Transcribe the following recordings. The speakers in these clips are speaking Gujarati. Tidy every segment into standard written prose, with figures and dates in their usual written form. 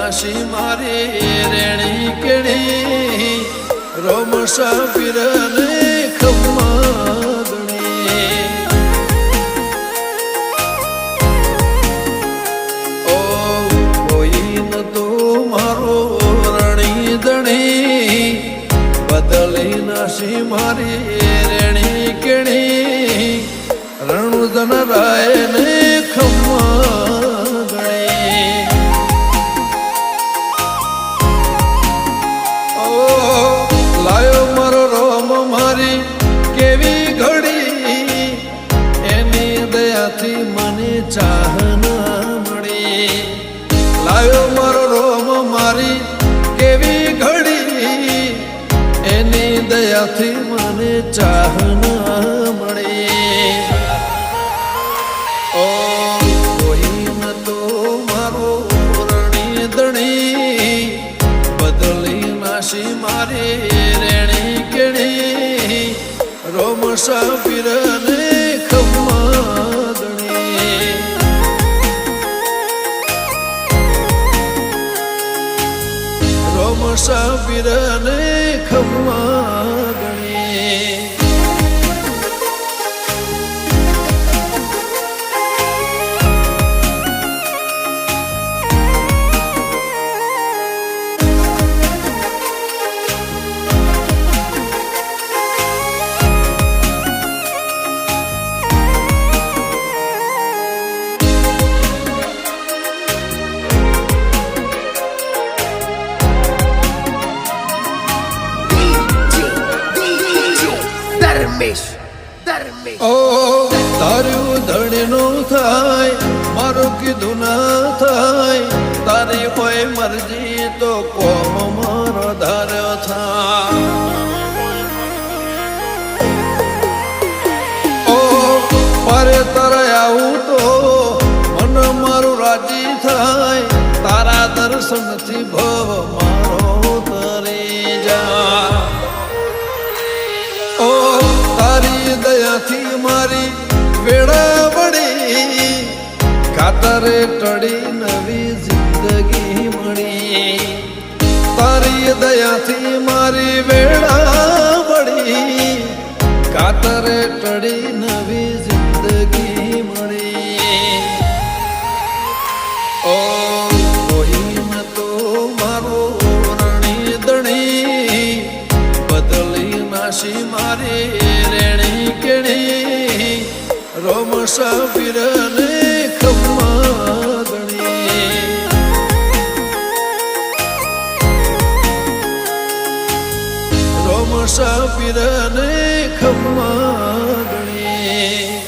નાશી મારી રેણી કેણી રોમસા પીરને ખમ્મા ગણી ઓ કોઈ ન તો મારો રણી દણી બદલી નાશી મારી રેણી કેણી રણુદન રાય ને ખમ્મા ગણી લાયો મારો રોમ મારી કેવી ઘડી એની દયાથી મને ચાહના મળી લાયો મારો રોમ મારી કેવી ઘડી એની દયાથી મને ચાહના મળી ઓ કોઈ ન તો મારો રણી દણી બદલી નાશી મારી રેણી કેણી રોમસા પીરને ખમ્મા ગણી રોમસા પીરને ખમ્મા ગણી ઓ તારું ધણીનું થાય મારું કીધું ના થાય તારી કોઈ મરજી તો કોમ મારો ધાર્યો થાય ઓ પારે તારે આવું તો મન મારું રાજી થાય તારા દર્શનથી ભવ મારો તરી જા ઓ તારી દયાથી મારી વેળા વળી કાતરે ટળી નવી જિંદગી મળી તારી દયાથી મારી વેળા વળી કાતરે ટળી નવી જિંદગી મળી ઓ કોઈ ન તો મારો રણી દણી બદલી નાશી મારી રેણી કેણી રોમસા પીરને ખમ્મા ગણી રોમસા પીરને ખમ્મા ગણી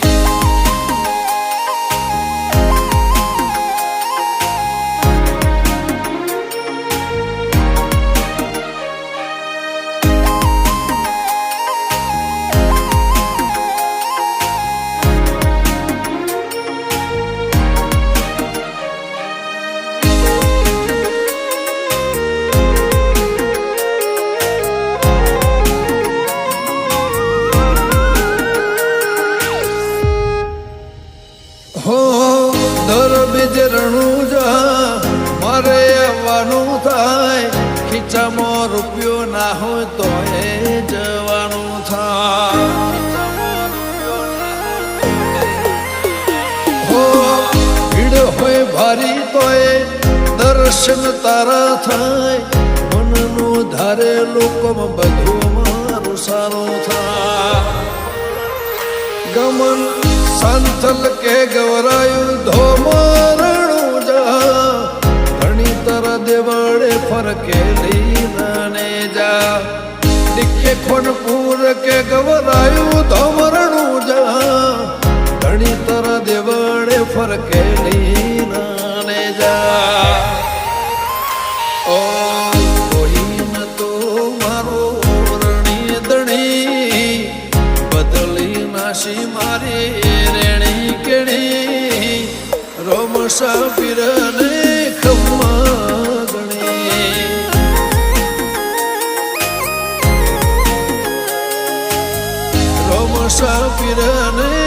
હો દર બીજ રણુજા મારે આવવાનું થાય ખીચામાં રૂપિયો ના હોય તો એ જવાનું થાય હો ભીડ હોય ભારી તો એ દર્શન તારા થાય મનનું ધારે લોકોમાં બધું મારું સારું થાય ગમન સંથલ કે ગવરાયું ધોમરણું જા ઘણી તર દેવાડે ફરકેલી નાને જા ડિક્કે ખોનપુર કે ગવરાયું ધોમરણું જા ઘણી તર દેવાડે ફરકેલી નાને જા ઓ કોઈ ન તો મારો રણી દણી બદલી નાશી મારી રેણી કેણી રોમસા પીરને ખમ્મા ગણી રોમસા પીરને